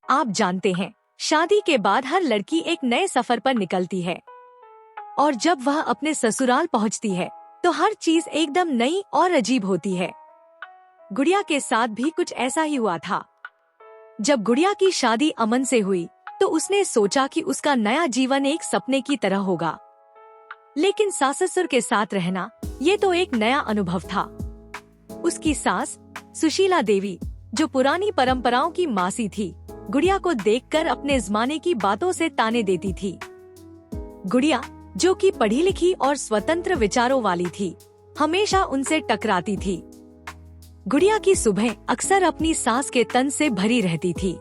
आप जानते हैं, शादी के बाद हर लड़की एक नए सफर पर निकलती है और जब वह अपने ससुराल पहुंचती है तो हर चीज एकदम नई और अजीब होती है। गुड़िया के साथ भी कुछ ऐसा ही हुआ था। जब गुड़िया की शादी अमन से हुई तो उसने सोचा कि उसका नया जीवन एक सपने की तरह होगा, लेकिन सास ससुर के साथ रहना ये तो एक नया अनुभव था। उसकी सास सुशीला देवी, जो पुरानी परंपराओं की मासी थी, गुड़िया को देखकर अपने जमाने की बातों से ताने देती थी। गुड़िया, जो कि पढ़ी लिखी और स्वतंत्र विचारों वाली थी, हमेशा उनसे टकराती थी। गुड़िया की सुबह अक्सर अपनी सास के तंज से भरी रहती थी।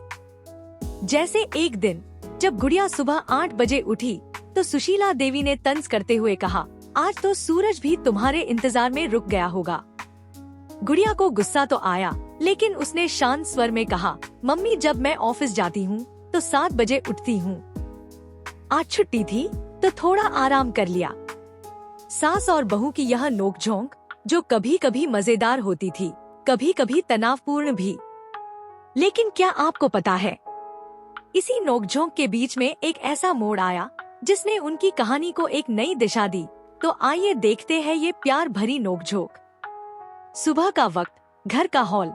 जैसे एक दिन जब गुड़िया सुबह 8 बजे उठी तो सुशीला देवी ने तंज करते हुए कहा, आज तो सूरज भी तुम्हारे इंतजार में रुक गया होगा। गुड़िया को गुस्सा तो आया, लेकिन उसने शांत स्वर में कहा, मम्मी, जब मैं ऑफिस जाती हूँ तो 7 बजे उठती हूँ। आज छुट्टी थी तो थोड़ा आराम कर लिया। सास और बहू की यह नोकझोंक, जो कभी कभी मजेदार होती थी, कभी कभी तनावपूर्ण भी। लेकिन क्या आपको पता है, इसी नोकझोंक के बीच में एक ऐसा मोड़ आया जिसने उनकी कहानी को एक नई दिशा दी। तो आइए देखते हैं ये प्यार भरी नोकझोंक। सुबह का वक्त, घर का हॉल।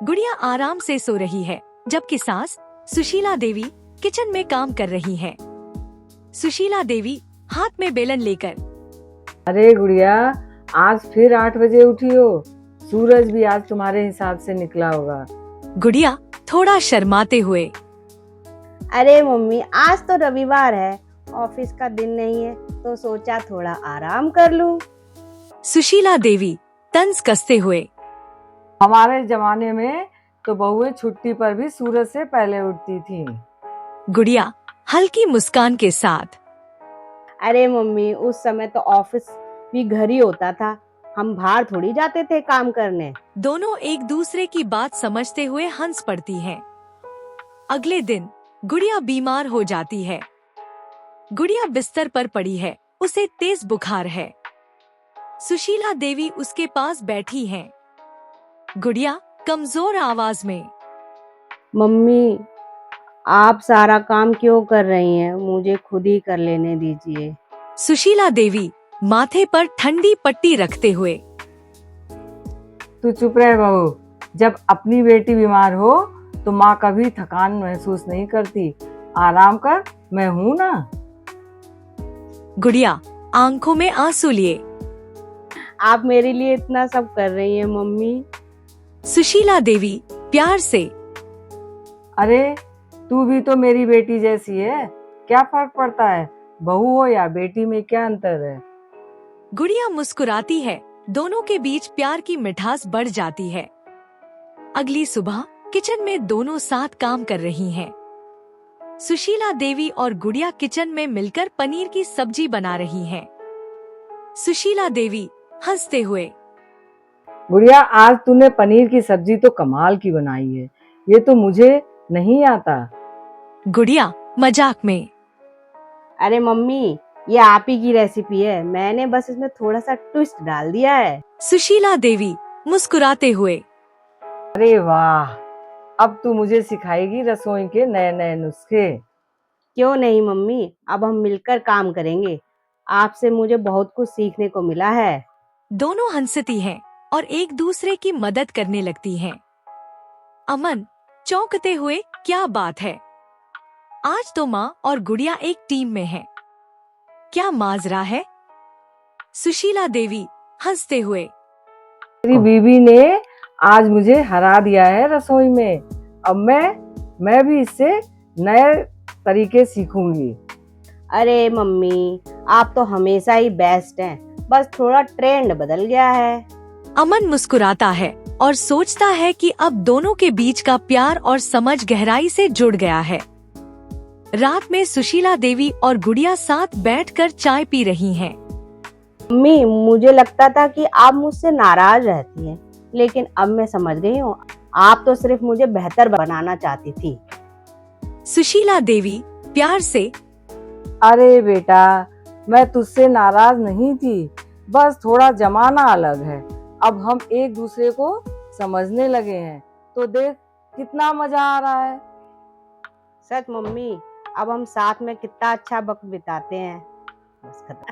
गुड़िया आराम से सो रही है, जबकि सास सुशीला देवी किचन में काम कर रही है। सुशीला देवी हाथ में बेलन लेकर, अरे गुड़िया, आज फिर 8 बजे उठी हो। सूरज भी आज तुम्हारे हिसाब से निकला होगा। गुड़िया थोड़ा शर्माते हुए, अरे मम्मी, आज तो रविवार है, ऑफिस का दिन नहीं है, तो सोचा थोड़ा आराम कर लूं। सुशीला देवी तंज कसते हुए, हमारे जमाने में तो बहुएं छुट्टी पर भी सूरज से पहले उठती थीं। गुड़िया हल्की मुस्कान के साथ, अरे मम्मी, उस समय तो ऑफिस भी घर ही होता था, हम बाहर थोड़ी जाते थे काम करने। दोनों एक दूसरे की बात समझते हुए हंस पड़ती हैं। अगले दिन गुड़िया बीमार हो जाती है। गुड़िया बिस्तर पर पड़ी है, उसे तेज बुखार है। सुशीला देवी उसके पास बैठी हैं। गुड़िया कमजोर आवाज में, मम्मी, आप सारा काम क्यों कर रही हैं? मुझे खुद ही कर लेने दीजिए। सुशीला देवी माथे पर ठंडी पट्टी रखते हुए, तू चुप रह बहू, जब अपनी बेटी बीमार हो तो माँ कभी थकान महसूस नहीं करती। आराम कर, मैं हूँ ना। गुड़िया आंखों में आंसू लिए, आप मेरे लिए इतना सब कर रही हैं मम्मी। सुशीला देवी प्यार से, अरे तू भी तो मेरी बेटी जैसी है, क्या फर्क पड़ता है, बहू हो या बेटी में क्या अंतर है। गुड़िया मुस्कुराती है। दोनों के बीच प्यार की मिठास बढ़ जाती है। अगली सुबह किचन में दोनों साथ काम कर रही हैं। सुशीला देवी और गुड़िया किचन में मिलकर पनीर की सब्जी बना रही हैं। सुशीला देवी हंसते हुए, गुड़िया, आज तूने पनीर की सब्जी तो कमाल की बनाई है, ये तो मुझे नहीं आता। गुड़िया मजाक में, अरे मम्मी, ये आप ही की रेसिपी है, मैंने बस इसमें थोड़ा सा ट्विस्ट डाल दिया है। सुशीला देवी मुस्कुराते हुए, अरे वाह, अब तू मुझे सिखाएगी रसोई के नए नए नुस्खे। क्यों नहीं मम्मी, अब हम मिलकर काम करेंगे। आपसे मुझे बहुत कुछ सीखने को मिला है। दोनों हंसती हैं और एक दूसरे की मदद करने लगती हैं। अमन चौंकते हुए, क्या बात है, आज तो माँ और गुड़िया एक टीम में हैं। क्या माजरा है? सुशीला देवी हंसते हुए, मेरी बीवी ने आज मुझे हरा दिया है रसोई में। अब मैं भी इससे नए तरीके सीखूंगी। अरे मम्मी, आप तो हमेशा ही बेस्ट हैं, बस थोड़ा ट्रेंड बदल गया है। अमन मुस्कुराता है और सोचता है कि अब दोनों के बीच का प्यार और समझ गहराई से जुड़ गया है। रात में सुशीला देवी और गुड़िया साथ बैठकर चाय पी रही हैं। मम्मी, मुझे लगता था कि आप मुझसे नाराज रहती हैं, लेकिन अब मैं समझ गई हूँ, आप तो सिर्फ मुझे बेहतर बनाना चाहती थी। सुशीला देवी प्यार से, अरे बेटा, मैं तुझसे नाराज नहीं थी, बस थोड़ा जमाना अलग है। अब हम एक दूसरे को समझने लगे हैं, तो देख कितना मजा आ रहा है। सच मम्मी, अब हम साथ में कितना अच्छा वक्त बिताते हैं। बस खत्म।